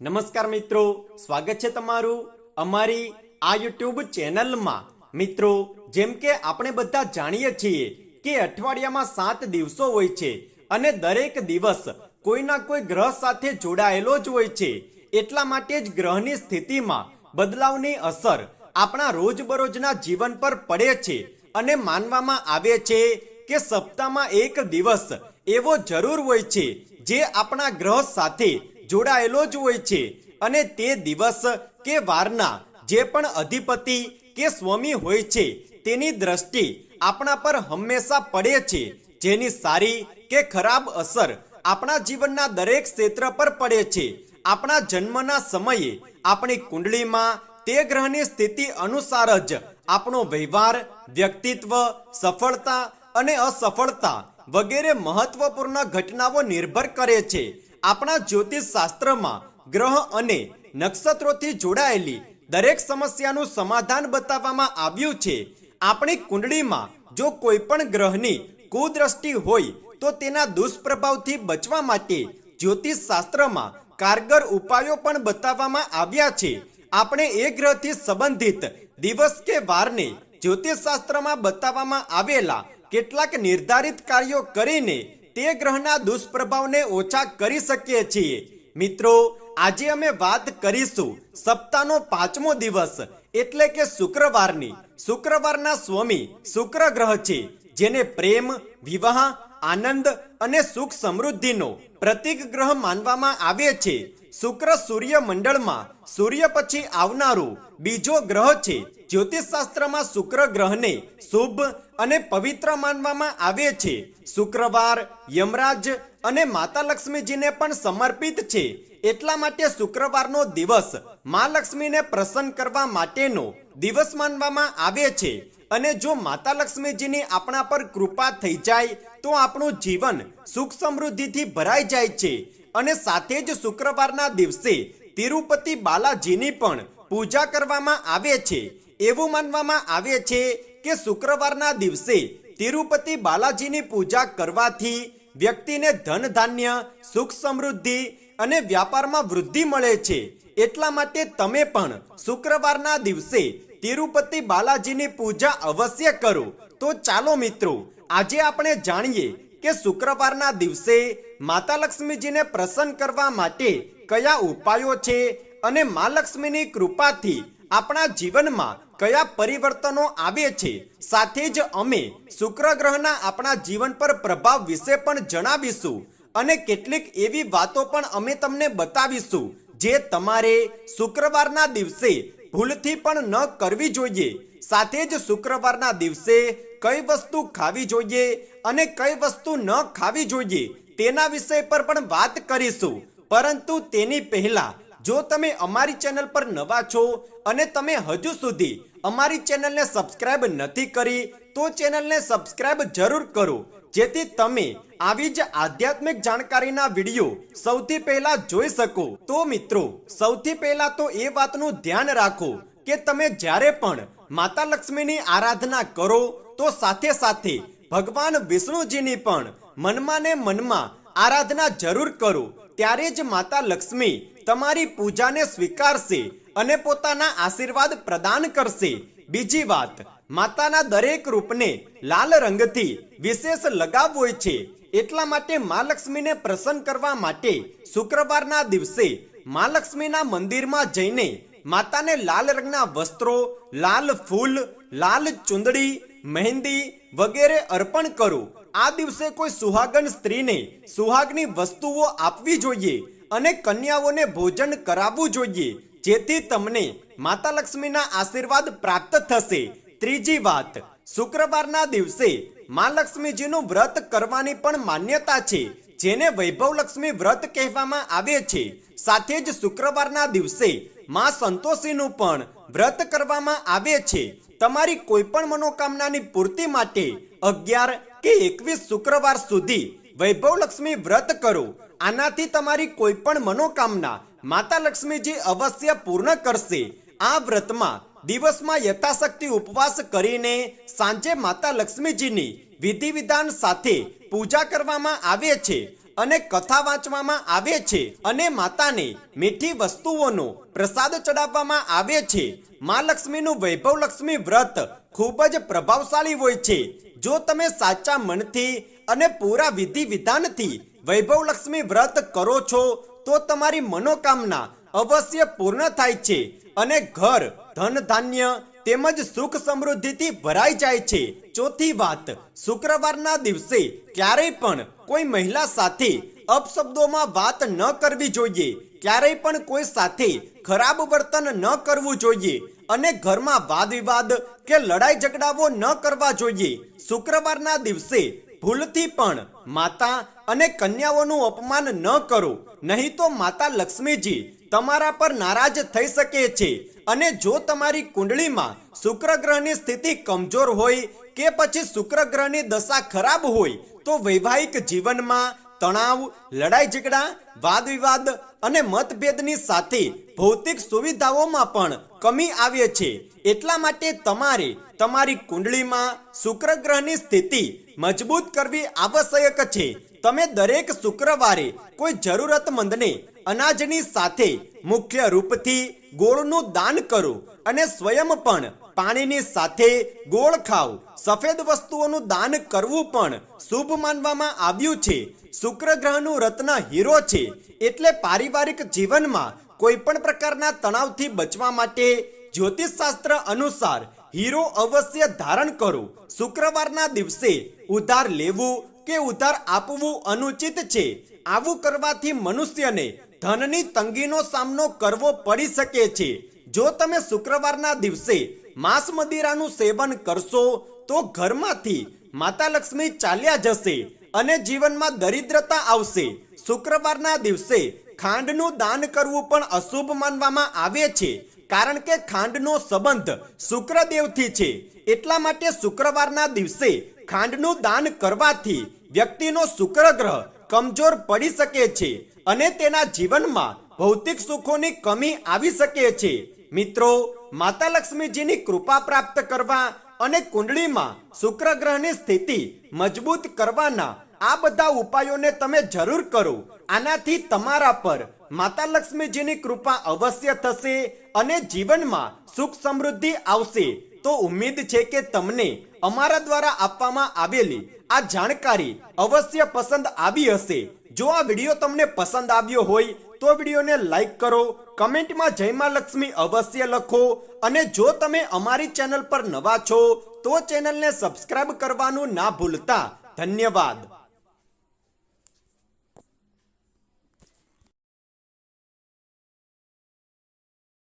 નમસ્કાર મિત્રો, સ્વાગત છે તમારું અમારી આ યુટ્યુબ ચેનલમાં। મિત્રો, જેમ કે આપણે બધા જાણીએ છીએ કે અઠવાડિયામાં 7 દિવસો હોય છે અને દરેક દિવસ કોઈના કોઈ ગ્રહ સાથે જોડાયેલો જ હોય છે। એટલા માટે જ ગ્રહની સ્થિતિમાં બદલાવની અસર આપણા રોજબરોજના જીવન પર પડે છે અને માનવામાં આવે છે કે સપ્તાહમાં એક દિવસ એવો જરૂર હોય છે જે આપણા ગ્રહ સાથે જોડાયેલો જ હોય છે અને તે દિવસ કે વારના જે પણ અધિપતિ કે સ્વામી હોય છે તેની દ્રષ્ટિ આપણા પર હંમેશા પડે છે, જેની સારી કે ખરાબ અસર આપણા જીવનના દરેક ક્ષેત્ર પર પડે છે। આપણા જન્મના સમયે આપણી કુંડળીમાં તે ગ્રહની સ્થિતિ અનુસાર જ આપણો વ્યવહાર, વ્યક્તિત્વ, સફળતા અને અસફળતા વગેરે મહત્વપૂર્ણ ઘટનાઓ નિર્ભર કરે છે। આપણા જ્યોતિષ શાસ્ત્રમાં ગ્રહ અને નક્ષત્રોથી જોડાયેલી દરેક સમસ્યાનું સમાધાન બતાવવામાં આવ્યું છે। આપણી કુંડળીમાં જો કોઈ પણ ગ્રહની કુદ્રષ્ટિ હોય તો તેના દુષ્પ્રભાવથી બચવા માટે જ્યોતિષ શાસ્ત્રમાં કારગર ઉપાયો પણ બતાવવામાં આવ્યા છે। આપણે એ ગ્રહથી સંબંધિત દિવસ કે વારને જ્યોતિષ શાસ્ત્રમાં બતાવવામાં આવેલા કેટલાક નિર્ધારિત કાર્યો કરીને તે ગ્રહના દુષ્પ્રભાવને ઓછા કરી શકીએ છીએ। મિત્રો, આજે અમે વાત કરીશું સપ્તાહનો 5મો દિવસ એટલે કે શુક્રવારની। શુક્રવારના સ્વામી શુક્ર ગ્રહ છે, જેને પ્રેમ, વિવાહ, આનંદ અને સુખ સમૃદ્ધિનો પ્રતીક ગ્રહ માનવામાં આવે છે। શુક્ર સૂર્ય મંડળમાં સૂર્ય પછી આવનારું બીજો ગ્રહ છે। જ્યોતિષ શાસ્ત્રમાં શુક્ર ગ્રહને શુભ અને પવિત્ર માનવામાં આવે છે। શુક્રવાર યમરાજ અને માતા લક્ષ્મીજીને પણ સમર્પિત છે, એટલા માટે શુક્રવારનો દિવસ મા લક્ષ્મીને પ્રસન્ન કરવા માટેનો દિવસ માનવામાં આવે છે અને જો માતા લક્ષ્મીજીની આપણા પર કૃપા થઈ જાય તો આપણું જીવન સુખ સમૃદ્ધિથી ભરાઈ જાય છે। અને સાથે જ શુક્રવારના દિવસે તિરુપતિ બાલાજીની પણ પૂજા કરવામાં આવે છે। એવું માનવામાં આવે છે કે શુક્રવારના દિવસે તિરુપતિ બાલાજીની પૂજા કરવાથી વ્યક્તિને ધન ધાન્ય, સુખ સમૃદ્ધિ અને વ્યાપારમાં વૃદ્ધિ મળે છે। એટલા માટે તમે પણ શુક્રવારના દિવસે તિરુપતિ બાલાજીની પૂજા અવશ્ય કરો। તો ચાલો મિત્રો, આજે આપણે જાણીએ કે શુક્રવારના દિવસે માતા લક્ષ્મીજીને પ્રસન્ન કરવા માટે કયા ઉપાયો છે અને મા લક્ષ્મીની કૃપાથી આપણા જીવનમાં કયા પરિવર્તનો આવે છે। સાથે જ અમે શુક્ર ગ્રહના આપણા જીવન પર પ્રભાવ વિશે પણ જણાવીશું અને કેટલીક એવી વાતો પણ અમે તમને બતાવીશું જે તમારે શુક્રવારના દિવસે ભૂલથી પણ ન કરવી જોઈએ। સાથે જ શુક્રવારના દિવસે કઈ વસ્તુ ખાવી જોઈએ અને કઈ વસ્તુ ન ખાવી જોઈએ તેના વિષય પર પણ વાત કરીશું। પરંતુ તેની પહેલા જો તમે અમારી ચેનલ પર નવા છો અને તમે હજુ સુધી અમારી ચેનલને સબસ્ક્રાઇબ નથી કરી તો ચેનલને સબસ્ક્રાઇબ જરૂર કરો, જેથી તમે આવી જ આધ્યાત્મિક જાણકારીના વિડીયો સૌથી પહેલા જોઈ શકો। તો મિત્રો, સૌથી પહેલા તો એ વાતનું ધ્યાન રાખો કે તમે જ્યારે પણ માતા લક્ષ્મીની આરાધના કરો તો સાથે સાથે ભગવાન વિષ્ણુજીની પણ મનમાં ને મનમાં આરાધના જરૂર કરો। ત્યારે જ માતા લક્ષ્મી તમારી પૂજાને સ્વીકારશે અને પોતાના આશીર્વાદ પ્રદાન કરશે। બીજી વાત, માતાના દરેક રૂપને લાલ રંગથી વિશેષ લગાવ હોય છે, એટલા માટે મા લક્ષ્મીને પ્રસન્ન કરવા માટે શુક્રવારના દિવસે મા લક્ષ્મીના મંદિરમાં જઈને માતાને લાલ રંગના વસ્ત્રો, લાલ ફૂલ, લાલ ચુંદડી, મહેંદી વગેરે અર્પણ કરો। આ દિવસે કોઈ સુહાગન સ્ત્રીને સુહાગની વસ્તુઓ આપવી જોઈએ અને કન્યાઓને ભોજન કરાવવું જોઈએ, જેથી તમને માતા લક્ષ્મીના આશીર્વાદ પ્રાપ્ત થશે। ત્રીજી વાત, શુક્રવારના દિવસે મા લક્ષ્મીજીનું વ્રત કરવાની પણ માન્યતા છે, જેને વૈભવલક્ષ્મી વ્રત કહેવામાં આવે છે। સાથે જ શુક્રવારના દિવસે મા સંતોષીનું પણ વ્રત કરવામાં આવે છે। તમારી કોઈ પણ મનોકામનાની પૂર્તિ માટે 11 કે 21 શુક્રવાર સુધી વૈભવલક્ષ્મી વ્રત કરો। આનાથી તમારી કોઈ પણ મનોકામના માતા લક્ષ્મીજી અવશ્ય પૂર્ણ કરશે। આ વ્રતમાં દિવસમાં યથાશક્તિ ઉપવાસ કરીને સાંજે માતા લક્ષ્મીજીની વિધિ વિધાન સાથે પૂજા કરવામાં આવે છે અને કથા વાંચવામાં આવે છે અને માતાને મીઠી વસ્તુઓનો પ્રસાદ ચડાવવામાં આવે છે. માં લક્ષ્મીનું વૈભવ લક્ષ્મી વ્રત ખૂબ જ પ્રભાવશાળી હોય છે. જો તમે સાચા મનથી અને પૂરા વિધિ વિધાનથી વૈભવ લક્ષ્મી વ્રત કરો છો તો તમારી મનોકામના અવશ્ય પૂર્ણ થાય છે અને ઘર ધન ધાન્ય તેમજ સુખ સમૃદ્ધિથી ભરાઈ જાય છે. ચોથી વાત, શુક્રવારના દિવસે ક્યારેય પણ કોઈ મહિલા સાથે અપશબ્દોમાં વાત ન કરવી જોઈએ. ક્યારેય પણ કોઈ સાથે ખરાબ વર્તન ન કરવું જોઈએ અને ઘરમાં વાદ વિવાદ કે લડાઈ ઝઘડાઓ ન કરવા જોઈએ. શુક્રવારના દિવસે ભૂલથી પણ માતા અને કન્યાઓનું અપમાન ન કરો, નહીં તો માતા લક્ષ્મીજી તમારા પર નારાજ થઈ શકે છે. અને જો તમારી કુંડળીમાં શુક્ર ગ્રહની સ્થિતિ કમજોર હોય કે પછી શુક્ર ગ્રહની દશા ખરાબ હોય તો વૈવાહિક જીવનમાં તણાવ, લડાઈ ઝઘડા, વાદ વિવાદ અને મતભેદની સાથે ભૌતિક સુવિધાઓમાં પણ કમી આવે છે. એટલા માટે તમારે તમારી કુંડળીમાં શુક્ર ગ્રહની સ્થિતિ મજબૂત કરવી આવશ્યક છે. તમે દરેક શુક્રવારે કોઈ જરૂરતમંદને અનાજની સાથે મુખ્ય રૂપથી ગોળનું દાન કરો અને સ્વયં પણ પાણીની સાથે ગોળ ખાઓ. સફેદ વસ્તુઓનું દાન કરવું પણ શુભ માનવામાં આવ્યું છે. શુક્ર ગ્રહનું રત્ન હીરો છે, એટલે પારિવારિક જીવનમાં કોઈ પણ પ્રકારના તણાવથી બચવા માટે જ્યોતિષશાસ્ત્ર અનુસાર હીરો અવશ્ય ધારણ કરો. શુક્રવારના દિવસે ઉધાર લેવું કે ઉધાર આપવું અનુચિત છે. આવું કરવાથી મનુષ્યને ધનની તંગીનો સામનો કરવો પડી શકે છે. જો તમે શુક્રવારના દિવસે માંસ મદિરાનું સેવન કરશો તો ઘરમાંથી માતા લક્ષ્મી ચાલ્યા જશે અને જીવનમાં દરિદ્રતા આવશે. શુક્રવારના દિવસે ખાંડનું દાન કરવું પણ અશુભ માનવામાં આવે છે, કારણ કે ખાંડનો સંબંધ શુક્રદેવથી છે. એટલા માટે શુક્રવારના દિવસે ખાંડનું દાન કરવાથી વ્યક્તિનો શુક્ર ગ્રહ કમજોર પડી શકે છે અને તેના જીવનમાં ભૌતિક સુખોની કમી આવી શકે છે. મિત્રો, માતા લક્ષ્મીજીની કૃપા પ્રાપ્ત કરવા અને કુંડળીમાં શુક્ર ગ્રહની સ્થિતિ મજબૂત કરવાના આ બધા ઉપાયોને તમે જરૂર કરો. આનાથી તમારા પર માતા લક્ષ્મીજીની કૃપા અવશ્ય થશે અને જીવનમાં સુખ સમૃદ્ધિ આવશે. તો ઉમ્મીદ છે કે તમને અમારા દ્વારા આપવામાં આવેલી આ જાણકારી અવશ્ય પસંદ આવી હશે. જો આ વિડીયો તમને પસંદ આવ્યો હોય તો વિડીયોને લાઈક કરો, કમેન્ટમાં જય માં લક્ષ્મી અવશ્ય લખો અને જો તમે અમારી ચેનલ પર નવા છો તો ચેનલને સબસ્ક્રાઇબ કરવાનું ના ભૂલતા. ધન્યવાદ.